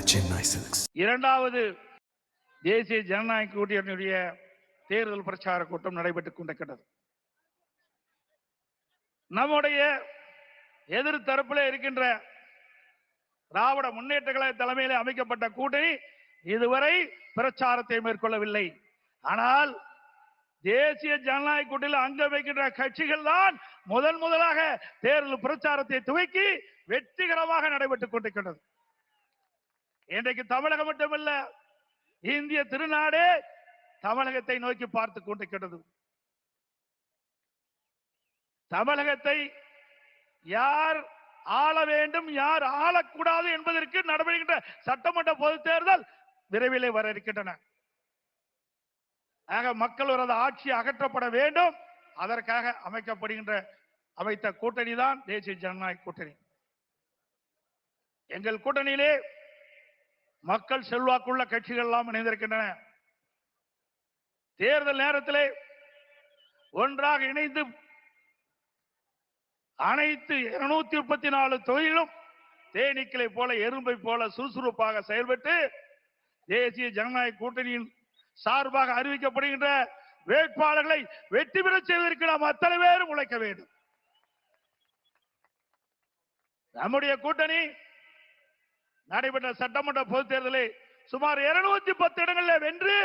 Chennai Silks. இரண்டாவது தேசிய ஜனநாயக கூட்டணியுடைய தேர்தல் பிரச்சார கூட்டம் நடைபெற்றுக் கொண்டிருக்கிறது. நம்முடைய எதிர் தரப்பில் இருக்கின்ற திராவிட முன்னேற்ற கழக தலைமையில் அமைக்கப்பட்ட கூட்டணி இதுவரை பிரச்சாரத்தை மேற்கொள்ளவில்லை. ஆனால் தேசிய ஜனநாயக கூட்டணியில் அங்கம் வைக்கின்ற கட்சிகள் தான் முதலாக தேர்தல் பிரச்சாரத்தை துவக்கி வெற்றிகரமாக நடைபெற்றுக் கொண்டிருக்கிறது. இன்றைக்கு தமிழகம் மட்டுமல்ல, இந்திய திருநாடே தமிழகத்தை நோக்கி பார்த்துக் கொண்டிருக்கிறது. தமிழகத்தை யார் ஆள வேண்டும், யார் ஆளக்கூடாது என்பதற்கு நடைபெறுகின்ற சட்டமன்ற பொதுத் தேர்தல் விரைவிலே வர இருக்கின்றன. ஆக மக்கள் ஒரு ஆட்சி அகற்றப்பட வேண்டும், அதற்காக அமைத்த கூட்டணி தான் தேசிய ஜனநாயக கூட்டணி. எங்கள் கூட்டணியிலே மக்கள் செல்வாக்குள்ள கட்சிகள் எல்லாம் இணைந்திருக்கின்றன. தேர்தல் நேரத்திலே ஒன்றாக இணைந்து அனைத்து 234 தொகுதிகளும் தேனீக்களை போல எறும்பை போல சுறுசுறுப்பாக செயல்பட்டு தேசிய ஜனநாயக கூட்டணியின் சார்பாக அறிவிக்கப்படுகின்ற வேட்பாளர்களை வெற்றி பெற செய்வதற்கு நாம் அத்தனை பேரும் உழைக்க வேண்டும். நம்முடைய கூட்டணி நடைபெற்ற சட்டமன்ற பொதுத் தேர்தலில் சுமார் 210 இடங்களில் வென்று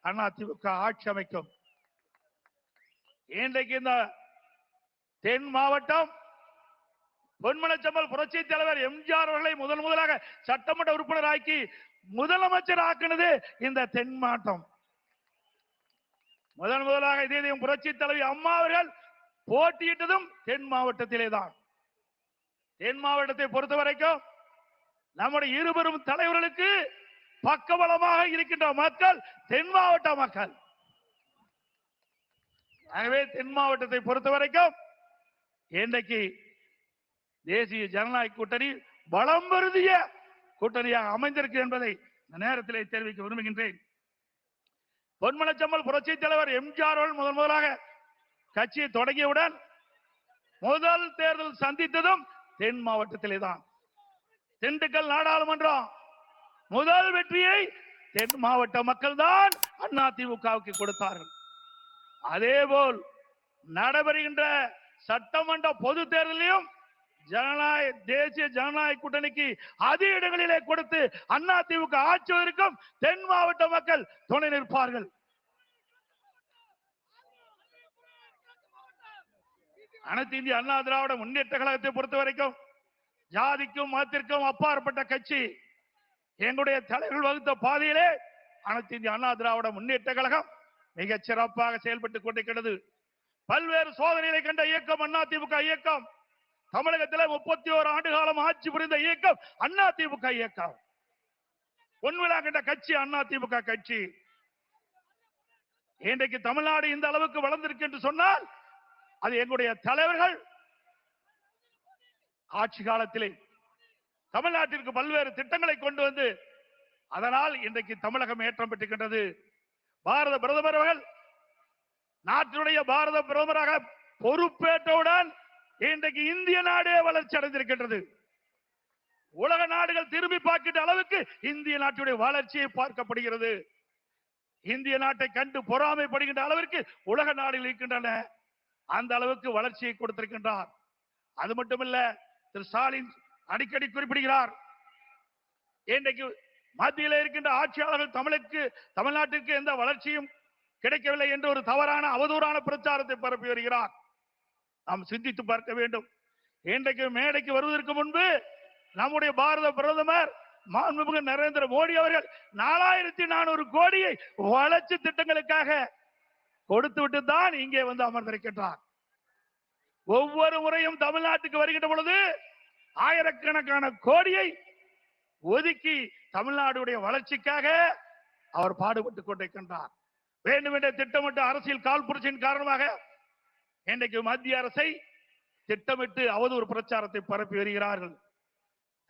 அதிமுக ஆட்சி அமைக்கும். இன்றைக்கு இந்த தென் மாவட்டம் பொன்மனச்சம்பல் புரட்சி தலைவர் எம்ஜிஆர் அவர்களை முதலாக சட்டமன்ற உறுப்பினர் ஆக்கி முதலமைச்சர் ஆக்கினது இந்த தென் மாவட்டம். முதலாக இதே புரட்சி தலைவி அம்மா அவர்கள் போட்டியிட்டதும் தென் மாவட்டத்திலே தான். தென் மாவட்டத்தை பொறுத்த வரைக்கும் நம்முடைய இருபெரும் தலைவர்களுக்கு பக்கபலமாக இருக்கின்ற மக்கள் தென் மாவட்ட மக்கள். ஆகவே தென் மாவட்டத்தை பொறுத்த வரைக்கும் இன்றைக்கு தேசிய ஜனநாயக கூட்டணி பலம் பொருந்திய கூட்டணியாக அமைந்திருக்கு என்பதை இந்த நேரத்திலே தெரிவிக்க விரும்புகின்றேன். பொன்மனச்சம்பல் புரட்சி தலைவர் எம்ஜிஆர் அவர்கள் முதலாக கட்சியை தொடங்கியவுடன் முதல் தேர்தல் சந்தித்ததும் தென் மாவட்டத்திலே தான். திண்டுக்கல் நாடாளுமன்றம் முதல் வெற்றியை தென் மாவட்ட மக்கள் தான் அதிமுகவுக்கு கொடுத்தார்கள். அதேபோல் நடைபெறுகின்ற சட்டமன்ற பொது தேர்தலையும் தேசிய ஜனநாயக கூட்டணிக்கு அதிக இடங்களிலே கொடுத்து அதிமுக ஆட்சிவதற்கும் தென் மாவட்ட மக்கள் துணை நிற்பார்கள். அனைத்து இந்திய அண்ணா திராவிட முன்னேற்ற கழகத்தை பொறுத்த வரைக்கும் ஜாதிக்கும் மதத்திற்கும் அப்பாற்பட்ட கட்சி. எங்களுடைய தலைவர்கள் வகுத்த பாதையிலே அனைத்து இந்திய அண்ணா திராவிட முன்னேற்ற கழகம் மிக சிறப்பாக செயல்பட்டுக் கொண்டிருக்கிறது. பல்வேறு சோதனைகளை கண்ட இயக்கம் அதிமுக இயக்கம். தமிழகத்தில் 31 ஆண்டு காலம் ஆட்சி புரிந்த இயக்கம் அதிமுக இயக்கம். பொன்விழா கண்ட கட்சி அதிமுக கட்சி. இன்றைக்கு தமிழ்நாடு இந்த அளவுக்கு வளர்ந்திருக்கு என்று சொன்னால் அது எங்களுடைய தலைவர்கள் ஆட்சி காலத்திலே தமிழ்நாட்டிற்கு பல்வேறு திட்டங்களை கொண்டு வந்து அதனால் இன்றைக்கு தமிழகம் ஏற்றம் பெற்றுகின்றது. பாரத பிரதமர் அவர்கள் நாட்டினுடைய பாரத பிரதமராக பொறுப்பேற்றவுடன் இன்றைக்கு இந்திய நாடே வளர்ச்சி அடைந்திருக்கின்றது. உலக நாடுகள் திரும்பி பார்க்கின்ற அளவுக்கு இந்திய நாட்டுடைய வளர்ச்சியை பார்க்கப்படுகிறது. இந்திய நாட்டை கண்டு பொறாமைப்படுகின்ற அளவிற்கு உலக நாடுகள் இருக்கின்றன. அந்த அளவுக்கு வளர்ச்சியை கொடுத்திருக்கின்றார். அது மட்டுமல்ல, திரு ஸ்டாலின் அடிக்கடி குறிப்பிடுகிறார், இன்றைக்கு மத்தியில் இருக்கின்ற ஆட்சியாளர்கள் தமிழ்நாட்டிற்கு எந்த வளர்ச்சியும் கிடைக்கவில்லை என்று ஒரு தவறான அவதூறான பிரச்சாரத்தை பரப்பி வருகிறார். நாம் சிந்தித்து பார்க்க வேண்டும். இன்றைக்கு மேடைக்கு வருவதற்கு முன்பு நம்முடைய பாரத பிரதமர் மாண்புமிகு நரேந்திர மோடி அவர்கள் 4400 கோடியை வளர்ச்சி திட்டங்களுக்காக கொடுத்து விட்டு தான் இங்கே வந்து அமர்ந்திருக்கின்றார். ஒவ்வொரு முறையும் தமிழ்நாட்டுக்கு வருகின்ற பொழுது ஆயிரக்கணக்கான கோடியை ஒதுக்கி தமிழ்நாடுடைய வளர்ச்சிக்காக அவர் பாடுபட்டுக் கொண்டிருக்கின்றார். வேண்டுமென்ற திட்டமிட்டு அரசியல் காழ்ப்புணர்ச்சியின் காரணமாக இன்றைக்கு மத்திய அரசை திட்டமிட்டு அவதூறு பிரச்சாரத்தை பரப்பி வருகிறார்கள்.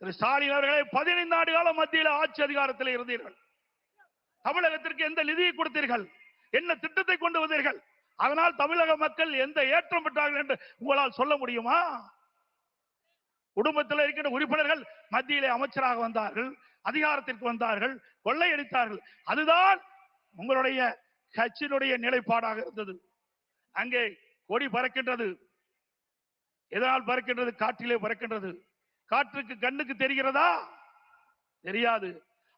திரு ஸ்டாலின் அவர்களை 15 ஆண்டு காலம் மத்தியில் ஆட்சி அதிகாரத்தில் இருந்தீர்கள். தமிழகத்திற்கு எந்த நிதியை கொடுத்தீர்கள்? என்ன திட்டத்தை கொண்டு வந்தீர்கள்? அதனால் தமிழக மக்கள் எந்த ஏற்றம் பெற்றார்கள் என்று உங்களால் சொல்ல முடியுமா? குடும்பத்தில் இருக்கின்ற உறுப்பினர்கள் மத்தியிலே அமைச்சராக வந்தார்கள், அதிகாரத்திற்கு வந்தார்கள், கொள்ளையடித்தார்கள். அதுதான் உங்களுடைய கட்சியினுடைய நிலைப்பாடாக இருந்தது. அங்கே கொடி பறக்கின்றது. எதனால் பறக்கின்றது? காற்றிலே பறக்கின்றது. காற்றுக்கு கண்ணுக்கு தெரிகிறதா? தெரியாது.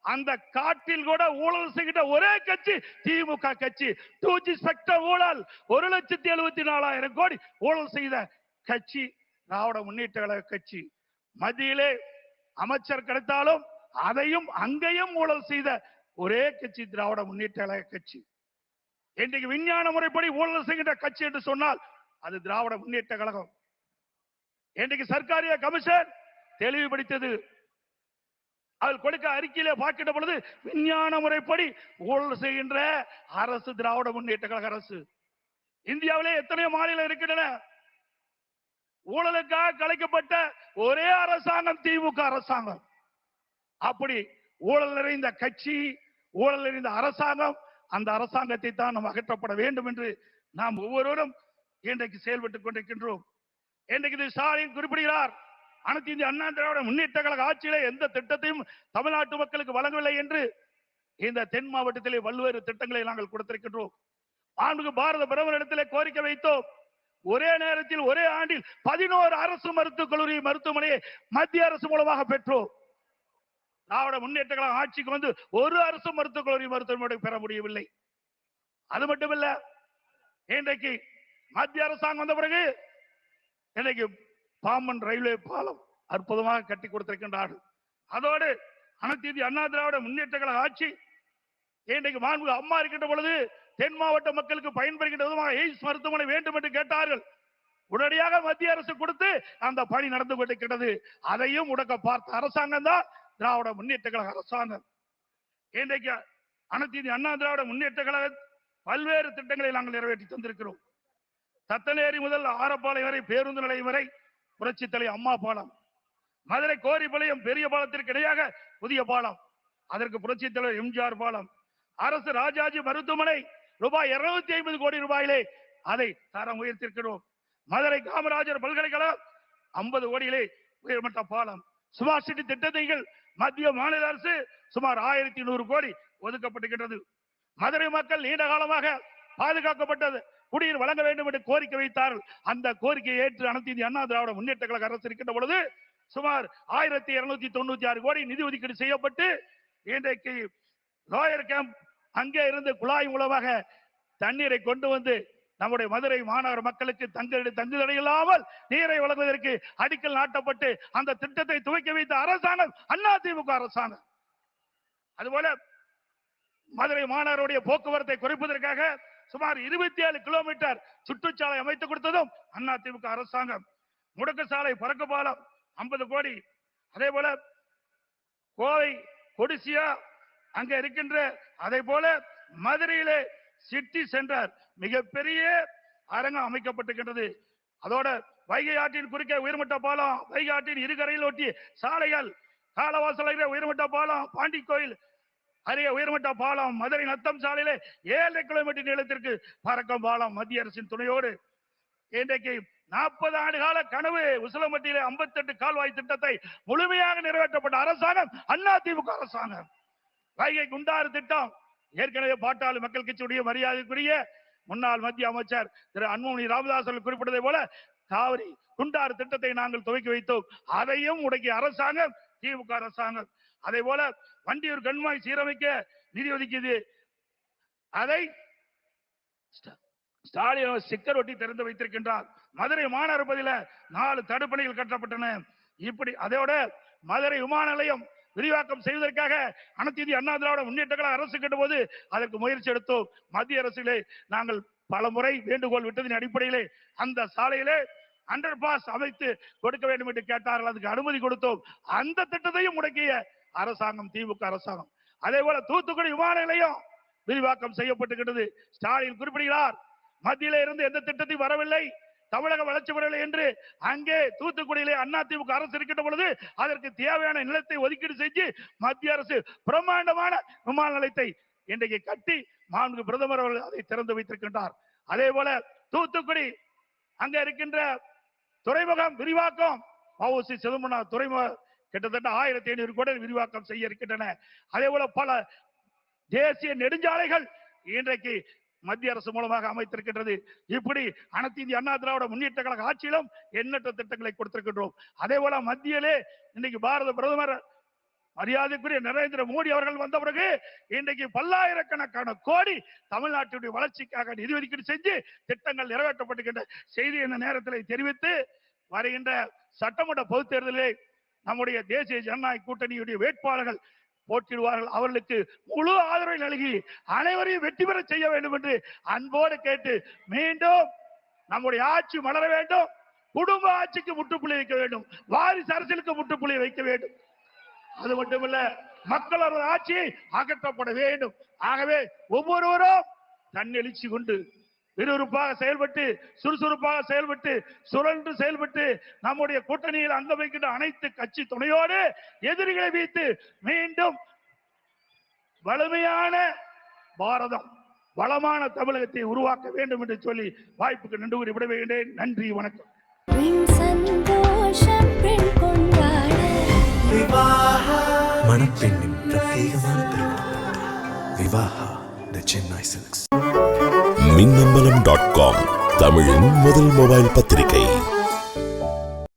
அந்த காற்றில் கூட ஊழல் செய்கின்ற ஒரே கட்சி திமுக கட்சி. 2G ஸ்பெக்ட்ரம் ஊழல் 1,74,000 கோடி ஊழல் செய்த கட்சி திராவிட முன்னேற்ற கழக கட்சி. மத்தியிலே அமைச்சர் கிடைத்தாலும் அதையும் அங்கேயும் ஊழல் செய்த ஒரே கட்சி திராவிட முன்னேற்ற கழக கட்சி. இன்றைக்கு விஞ்ஞான முறைப்படி ஊழல் செய்கின்ற கட்சி என்று சொன்னால் அது திராவிட முன்னேற்ற கழகம். இன்றைக்கு சர்க்காரிய கமிஷன் தெளிவுபடுத்தது. அதில் கொடுக்க அறிக்கையிலே பார்க்கின்ற பொழுது விஞ்ஞான முறைப்படி ஊழல் செய்கின்ற அரசு திராவிட முன்னேற்ற கழக அரசு. இந்தியாவிலே எத்தனையோ மாநிலம் இருக்கின்றன. ஊழலுக்காக கலைக்கப்பட்ட ஒரே அரசாங்கம் திமுக அரசாங்கம். அப்படி ஊழல் நிறைந்த கட்சி, ஊழல் நிறைந்த அரசாங்கம், அந்த அரசாங்கத்தை தான் நாம் அகற்றப்பட வேண்டும் என்று நாம் ஒவ்வொருவரும் இன்றைக்கு செயல்பட்டுக் கொண்டிருக்கின்றோம். இன்றைக்கு ஸ்டாலின் குறிப்பிடுகிறார், அனைத்து இந்திய அண்ணா திராவிட முன்னேற்ற கழக ஆட்சியிலே எந்த திட்டத்தையும் தமிழ்நாட்டு மக்களுக்கு வழங்கவில்லை என்று இந்த தென் மாவட்டத்திலே பல்வேறு திட்டங்களை நாங்கள் கொடுத்திருக்கின்றோம். பாரத பிரதமரிடத்திலே கோரிக்கை வைத்தோம். ஒரே நேரத்தில் ஒரே ஆண்டில் 11 அரசு மருத்துவக் கல்லூரி மருத்துவமனையை மத்திய அரசு மூலமாக பெற்றோம். திராவிட முன்னேற்ற கழக ஆட்சிக்கு வந்து ஒரு அரசு மருத்துவக் கல்லூரி மருத்துவமனை பெற முடியவில்லை. அது மட்டுமல்ல, இன்றைக்கு மத்திய அரசாங்கம் வந்த பிறகு இன்றைக்கு பாம்பன் ரயில்வே பாலம் அற்புதமாக கட்டி கொடுத்திருக்கின்றார்கள். அதோடு அனைத்து இந்திய அண்ணா திராவிட முன்னேற்ற கழக ஆட்சி இன்றைக்கு மாண்புமிகு அம்மா இருக்கின்ற பொழுது தென் மாவட்ட மக்களுக்கு பயன்படுகின்ற விதமாக எய்ம்ஸ் மருத்துவமனை வேண்டும் என்று கேட்டார்கள். உடனடியாக மத்திய அரசு கொடுத்து அந்த பணி நடந்து கொண்டிருக்கிறது. அதையும் முடக்க பார்த்த அரசாங்கம் தான் திராவிட முன்னேற்ற கழக அரசாங்கம். இன்றைக்கு அனைத்து இந்திய அண்ணா திராவிட முன்னேற்ற கழக பல்வேறு திட்டங்களை நாங்கள் நிறைவேற்றி தந்திருக்கிறோம். தத்தநேரி முதல் ஆரப்பாளையம் வரை பேருந்து நிலையம் வரை புரட்சி தலைவர் அம்மா பாலம், மதுரை கோரிப்பாளையம் பெரிய பாலத்திற்கு இடையாக புதிய பாலம், அதற்கு புரட்சி தலைவர் எம்ஜிஆர் பாலம், அரசு ராஜாஜி மருத்துவமனை ரூபாய் 250 கோடி ரூபாயிலே அதை தரம் உயர்த்திருக்கிறோம். மதுரை காமராஜர் பல்கலைக்கழகம் 50 கோடியிலே உயர்மட்ட பாலம், ஸ்மார்ட் சிட்டி திட்டங்கள் மத்திய மாநில அரசு சுமார் 1100 கோடி ஒதுக்கப்பட்டிருக்கிறது. மதுரை மக்கள் நீண்ட காலமாக பாதுகாக்கப்பட்டது குடிநீர் வழங்க வேண்டும் என்று கோரிக்கை வைத்தார்கள். அந்த கோரிக்கையை ஏற்று அனைத்து இந்திய அண்ணா திராவிட முன்னேற்ற கழக அரசு இருக்கின்ற பொழுது சுமார் 1296 கோடி நிதி ஒதுக்கீடு செய்யப்பட்டு இன்றைக்கு லோயர் கேம்ப் அங்கே இருந்து குழாய் மூலமாக தண்ணீரை கொண்டு வந்து நம்முடைய மதுரை மாநகர மக்களுக்கு தங்கு இல்லாமல் நீரை வழங்குவதற்கு அடிக்கல் நாட்டப்பட்டு அந்த திட்டத்தை துவக்கி வைத்த அரசாங்கம் அதிமுக அரசாங்கம். அதுபோல மதுரை மாநகருடைய போக்குவரத்தை குறைப்பதற்காக சுமார் 27 கிலோமீட்டர் சுற்றுச்சாலை அமைத்து கொடுத்ததும் அதிமுக அரசாங்கம். முடக்கு சாலை பறக்க பாலம் 50 கோடி. அதே போல கோவை கொடிசியா அங்க இருக்கின்ற, அதே போல மதுரையிலே சிட்டி சென்டர் மிகப்பெரிய அரங்கம் அமைக்கப்பட்டிருக்கின்றது. அதோட வைகை ஆற்றின் குறுக்கே உயர்மட்ட பாலம், வைகை ஆற்றின் இருகரையில் ஒட்டிய சாலைகள், காலவாசல் உயர்மட்ட பாலம், பாண்டி கோயில் அருகே உயர்மட்ட பாலம், மதுரை நத்தம் சாலையிலே 7 கிலோமீட்டர் நீளத்திற்கு பறக்கும் பாலம் மத்திய அரசின் துணையோடு இன்றைக்கு 40 ஆண்டு கால கனவு உசிலம்பட்டியிலே 58 கால்வாய் திட்டத்தை முழுமையாக நிறைவேற்றப்பட்ட அரசாங்கம் அதிமுக அரசாங்கம். வைகை குண்டாறு திட்டம் ஏற்கனவே பாட்டாளி மக்கள் கட்சியுடைய மரியாதைக்குரிய முன்னாள் மத்திய அமைச்சர் திரு அன்புமணி ராமதாஸ் குறிப்பிட்டதை போல காவிரி குண்டாறு திட்டத்தை நாங்கள் துவக்கி வைத்தோம். அதையும் உடைக்கிய அரசாங்கம் திமுக அரசாங்கம். அதே போல வண்டியூர் கண்மாய் சீரமைக்க நிதி ஒதுக்கியது, அதை ஸ்டாலின் ஸ்டிக்கர் ஒட்டி திறந்து வைத்திருக்கின்றார். மதுரை மாநகர பகுதியில் 4 தடுப்பணைகள் கட்டப்பட்டன. இப்படி அதோட மதுரை விமான நிலையம் விரிவாக்கம் செய்வதற்காக அனைத்து இந்திய அண்ணா திராவிட முன்னேற்ற கழக அரசு கேட்டபோது அதற்கு முயற்சி எடுத்தோம். மத்திய அரசிலே நாங்கள் பல முறை வேண்டுகோள் விட்டதின் அடிப்படையிலே அந்த சாலையிலே அண்டர் பாஸ் அமைத்து கொடுக்க வேண்டும் என்று கேட்டார்கள். அதுக்கு அனுமதி கொடுத்தோம். அந்த திட்டத்தையும் முடக்கிய அரசாங்கம் திமுக அரசாங்கம். அதே போல தூத்துக்குடி விமான நிலையம் விரிவாக்கம் செய்யப்பட்டிருக்கிறது. ஸ்டாலின் குறிப்பிடுகிறார், மத்தியில இருந்து எந்த திட்டத்தையும் வரவில்லை, தமிழக வளர்ச்சி பெறவில்லை என்று. அங்கே தூத்துக்குடியிலே அதிமுக அரசு இருக்கின்ற பொழுது அதற்கு தேவையான நிலத்தை ஒதுக்கீடு செஞ்சு மத்திய அரசு பிரம்மாண்டமான விமான நிலையத்தை இன்றைக்கு கட்டி மாண்புமிகு பிரதமர் அவர்கள் அதை திறந்து வைத்திருக்கின்றார். அதே போல தூத்துக்குடி அங்க இருக்கின்ற துறைமுகம் விரிவாக்கம், வஉசி சிதம்பரம் துறைமுக கிட்டத்தட்ட 1500 கோடி விரிவாக்கம் செய்ய இருக்கின்றன. அதே போல பல தேசிய நெடுஞ்சாலைகள் இன்றைக்கு மத்திய அரசு மூலமாக அமைத்திருக்கின்றது. இப்படி அனைத்து இந்திய அண்ணா திராவிட முன்னேற்ற கழக ஆட்சியிலும் எண்ணற்ற திட்டங்களை கொடுத்திருக்கின்றோம். அதே போல மத்தியிலே இன்னைக்கு பாரத பிரதமர் மரியாதைக்குரிய நரேந்திர மோடி அவர்கள் வந்த பிறகு இன்றைக்கு பல்லாயிரக்கணக்கான கோடி தமிழ்நாட்டுடைய வளர்ச்சிக்காக நிதி ஒதுக்கீடு செஞ்சு திட்டங்கள் நிறைவேற்றப்பட்டுகின்ற செய்தி இந்த நேரத்தில் தெரிவித்து, வருகின்ற சட்டமன்ற பொதுத் தேர்தலில் நம்முடைய தேசிய ஜனநாயக கூட்டணியுடைய வேட்பாளர்கள் போட்டியிடுவார்கள். அவர்களுக்கு முழு ஆதரவை நல்கி அனைவரையும் வெற்றி பெற செய்ய வேண்டும் என்று அன்போடு கேட்டு, மீண்டும் நம்முடைய ஆட்சி மலர வேண்டும். குடும்ப ஆட்சிக்கு முற்றுப்புள்ளி வைக்க வேண்டும். வாரிசு அரசியலுக்கு முற்றுப்புள்ளி வைக்க வேண்டும். அது மட்டுமல்ல, மக்களோட ஆட்சி அகற்றப்பட வேண்டும். ஆகவே ஒவ்வொருவரும் தன்னெழுச்சி கொண்டு விறுவிறுப்பாக செயல்பட்டு, சுறுசுறுப்பாக செயல்பட்டு, சுழன்று செயல்பட்டு, நம்முடைய கூட்டணியில் அங்க வைக்கின்ற அனைத்து கட்சி துணையோடு எதிரிகளை வைத்து மீண்டும் வலிமையான பாரதம், வளமான தமிழகத்தை உருவாக்க வேண்டும் என்று சொல்லி வாய்ப்புக்கு நன்றி கூறி விடைபெறுகிறேன். நன்றி, வணக்கம். மணப்பெண்ணின் பிரத்யேகமான திருமணம் விவாஹா தி சென்னை சில்க்ஸ். மின்னம்பலம்.com தமிழின் முதல் மொபைல் பத்திரிகை.